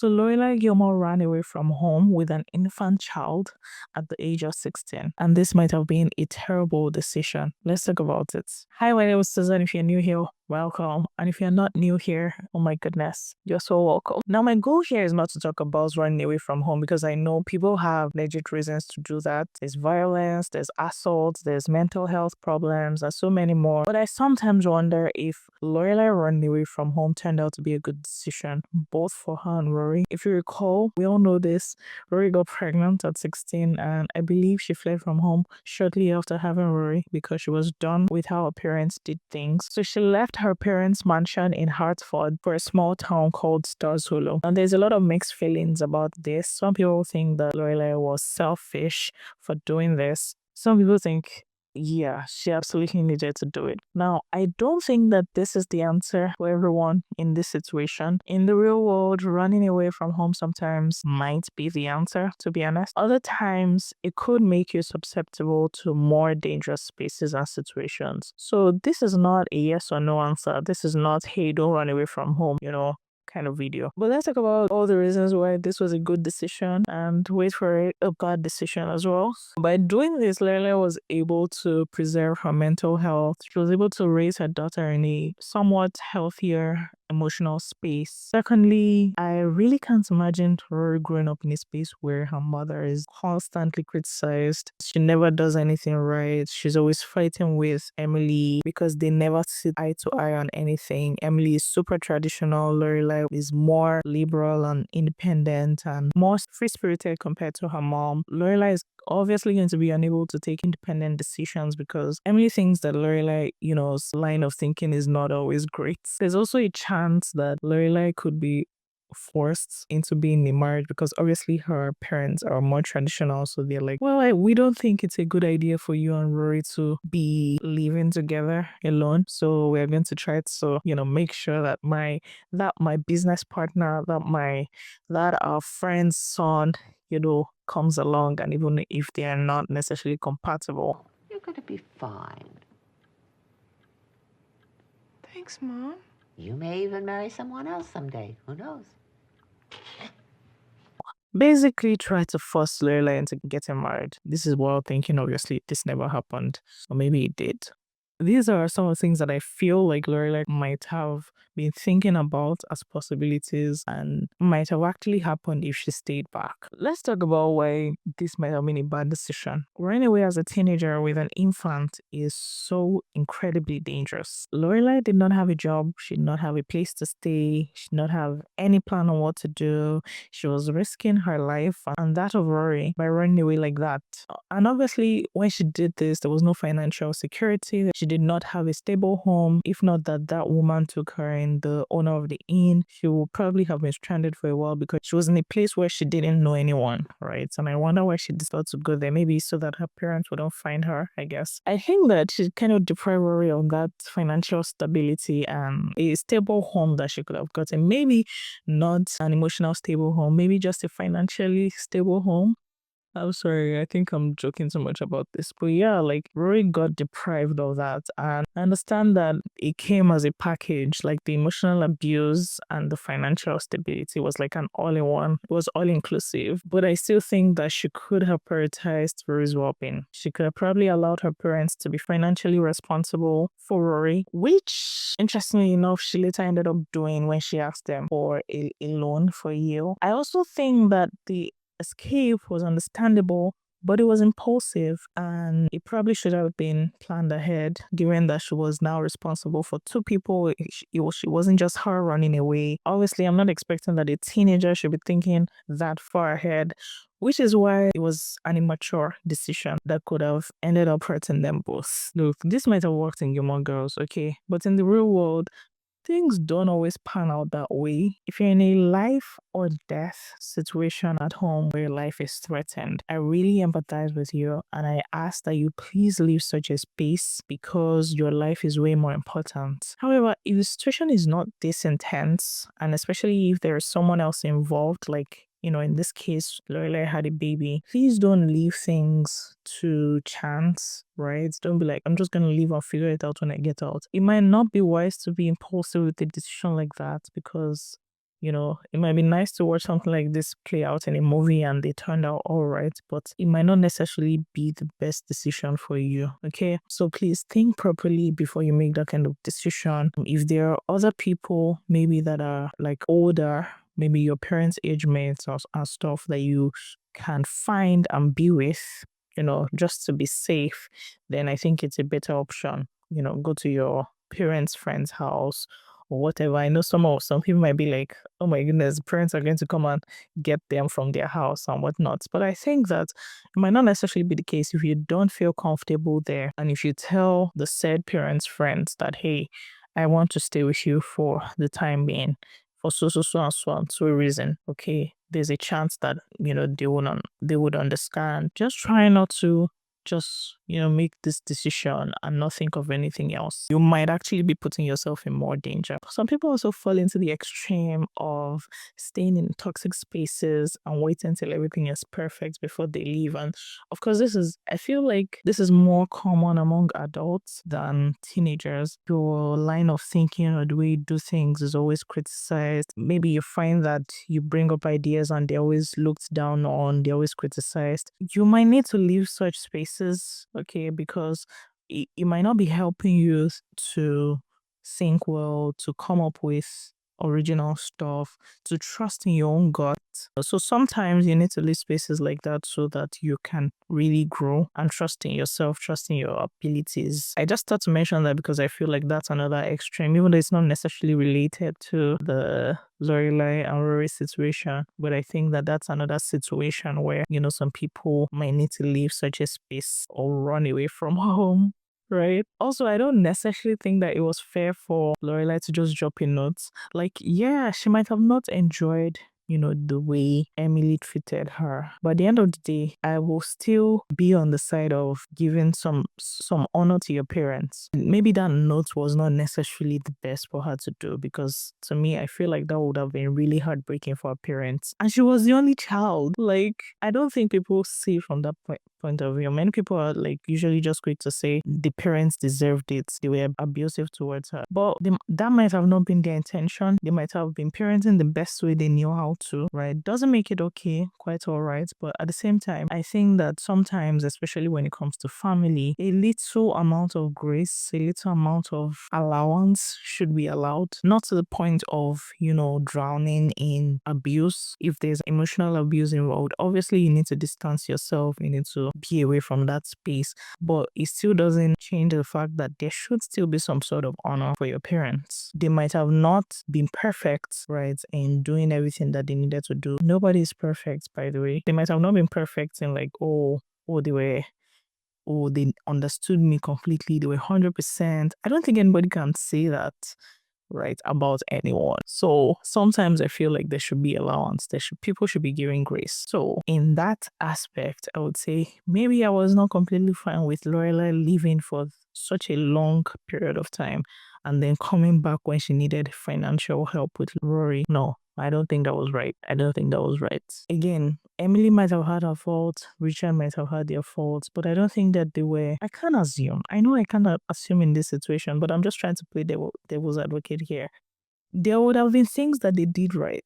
So Lorelai Gilmore ran away from home with an infant child at the age of 16. And this might have been a terrible decision. Let's talk about it. Hi, my name is Susan. If you're new here, welcome. And if you're not new here, oh my goodness, you're so welcome. Now, my goal here is not to talk about running away from home because I know people have legit reasons to do that. There's violence, there's assault, there's mental health problems, and so many more. But I sometimes wonder if Lorelai running away from home turned out to be a good decision, both for her and Rory. If you recall, we all know this. Rory got pregnant at 16, and I believe she fled from home shortly after having Rory because she was done with how her parents did things. So she left her parents' mansion in Hartford for a small town called Stars Hollow. And there's a lot of mixed feelings about this. Some people think that Lorelai was selfish for doing this. Some people think, yeah, she absolutely needed to do it. Now, I don't think that this is the answer for everyone in this situation. In the real world, running away from home sometimes might be the answer, to be honest. Other times, it could make you susceptible to more dangerous spaces and situations. So this is not a yes or no answer. This is not, hey, don't run away from home, kind of video. But let's talk about all the reasons why this was a good decision and wait for it, a bad decision as well. By doing this, Lorelai was able to preserve her mental health. She was able to raise her daughter in a somewhat healthier emotional space. Secondly, I really can't imagine Rory growing up in a space where her mother is constantly criticized. She never does anything right. She's always fighting with Emily because they never sit eye to eye on anything. Emily is super traditional. Lorelai is more liberal and independent and more free-spirited compared to her mom. Lorelai is obviously going to be unable to take independent decisions because Emily thinks that Lorelai's line of thinking is not always great. There's also a chance that Lorelai could be forced into being in marriage because obviously her parents are more traditional, so they're like, well, we don't think it's a good idea for you and Rory to be living together alone, so we're going to try to make sure that my business partner, that our friend's son comes along, and even if they are not necessarily compatible. You're going to be fine. Thanks, Mom. You may even marry someone else someday. Who knows? Basically try to force Lorelai into getting married. This is wild thinking, obviously this never happened, or maybe it did. These are some of the things that I feel like Lorelai might have been thinking about as possibilities and might have actually happened if she stayed back. Let's talk about why this might have been a bad decision. Running away as a teenager with an infant is so incredibly dangerous. Lorelai did not have a job. She did not have a place to stay. She did not have any plan on what to do. She was risking her life and that of Rory by running away like that. And obviously, when she did this, there was no financial security. She did not have a stable home. If not that woman took her in, the owner of the inn, she would probably have been stranded for a while because she was in a place where she didn't know anyone, right? And I wonder why she decided to go there. Maybe so that her parents wouldn't find her, I guess. I think that she kind of deprived Rory of that financial stability and a stable home that she could have gotten. Maybe not an emotional stable home, maybe just a financially stable home. I'm sorry, I think I'm joking so much about this. But yeah, like Rory got deprived of that. And I understand that it came as a package, like the emotional abuse and the financial stability was like an all-in-one. It was all-inclusive. But I still think that she could have prioritized Rory's well-being. She could have probably allowed her parents to be financially responsible for Rory, which, interestingly enough, she later ended up doing when she asked them for a loan for a year. I also think that the escape was understandable, but it was impulsive and it probably should have been planned ahead, given that she was now responsible for two people. She wasn't just her running away. Obviously, I'm not expecting that a teenager should be thinking that far ahead, which is why it was an immature decision that could have ended up hurting them both. Look, this might have worked in Gilmore Girls, okay, but in the real world, things don't always pan out that way. If you're in a life or death situation at home where your life is threatened, I really empathize with you and I ask that you please leave such a space because your life is way more important. However, if the situation is not this intense, and especially if there is someone else involved, like in this case, Lorelai had a baby. Please don't leave things to chance, right? Don't be like, I'm just going to leave and figure it out when I get out. It might not be wise to be impulsive with a decision like that because it might be nice to watch something like this play out in a movie and they turned out all right, but it might not necessarily be the best decision for you. Okay. So please think properly before you make that kind of decision. If there are other people maybe that are like older, maybe your parents' age mates or and stuff that you can find and be with, just to be safe, then I think it's a better option. Go to your parents' friend's house or whatever. I know some people might be like, oh my goodness, parents are going to come and get them from their house and whatnot. But I think that it might not necessarily be the case if you don't feel comfortable there. And if you tell the said parents' friends that, hey, I want to stay with you for the time being, for so and so reason, okay, there's a chance that, they would understand. Just try not to just make this decision and not think of anything else. You might actually be putting yourself in more danger. Some people also fall into the extreme of staying in toxic spaces and waiting until everything is perfect before they leave. And of course, I feel like this is more common among adults than teenagers. Your line of thinking or the way you do things is always criticized. Maybe you find that you bring up ideas and they're always looked down on, they're always criticized. You might need to leave such spaces, okay, because it might not be helping you to think well, to come up with original stuff, to trust in your own gut. So sometimes you need to leave spaces like that so that you can really grow and trust in yourself, trust in your abilities. I just thought to mention that because I feel like that's another extreme, even though it's not necessarily related to the Lorelai and Rory situation, but I think that that's another situation where, some people might need to leave such a space or run away from home. Right. Also, I don't necessarily think that it was fair for Lorelai to just drop in notes. Like, yeah, she might have not enjoyed the way Emily treated her. But at the end of the day, I will still be on the side of giving some honor to your parents. Maybe that note was not necessarily the best for her to do because to me, I feel like that would have been really heartbreaking for her parents. And she was the only child. Like, I don't think people see from that point of view. Many people are like usually just quick to say the parents deserved it. They were abusive towards her. But that might have not been their intention. They might have been parenting the best way they knew how to, right? Doesn't make it okay, quite all right. But at the same time, I think that sometimes, especially when it comes to family, a little amount of grace, a little amount of allowance should be allowed. Not to the point of, drowning in abuse. If there's emotional abuse involved, obviously you need to distance yourself. You need to be away from that space. But it still doesn't change the fact that there should still be some sort of honor for your parents. They might have not been perfect, right, in doing everything that they needed to do. Nobody is perfect, by the way. They might have not been perfect in like, they understood me completely. They were 100%. I don't think anybody can say that, right, about anyone. So sometimes I feel like there should be allowance. People should be giving grace. So in that aspect, I would say maybe I was not completely fine with Lorelai leaving for such a long period of time and then coming back when she needed financial help with Rory. No, I don't think that was right. I don't think that was right. Again, Emily might have had her fault, Richard might have had their faults, but I don't think that I can't assume. I know I cannot assume in this situation, but I'm just trying to play devil's advocate here. There would have been things that they did right.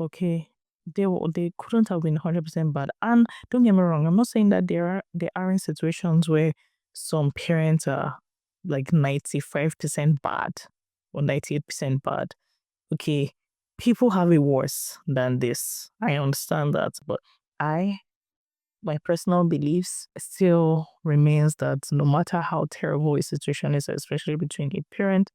Okay. They couldn't have been 100% bad. And don't get me wrong, I'm not saying that there aren't situations where some parents are like 95% bad or 98% bad. Okay, people have it worse than this. I understand that, but my personal beliefs still remains that no matter how terrible a situation is, especially between a parent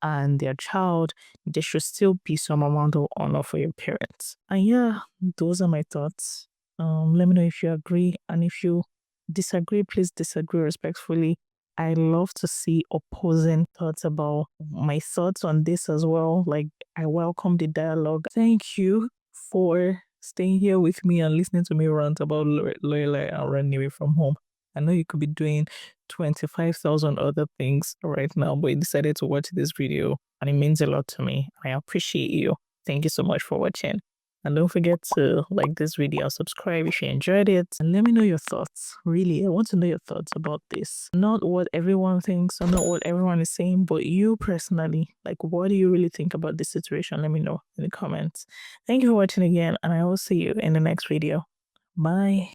and their child, there should still be some amount of honor for your parents. And yeah, those are my thoughts. Let me know if you agree, and if you disagree, please disagree respectfully. I love to see opposing thoughts about my thoughts on this as well. Like, I welcome the dialogue. Thank you for staying here with me and listening to me rant about Lorelai and running away from home. I know you could be doing 25,000 other things right now, but you decided to watch this video and it means a lot to me. I appreciate you. Thank you so much for watching. And don't forget to like this video, subscribe if you enjoyed it, and let me know your thoughts. Really, I want to know your thoughts about this. Not what everyone thinks or not what everyone is saying, but you personally. Like, what do you really think about this situation? Let me know in the comments. Thank you for watching again, and I will see you in the next video. Bye.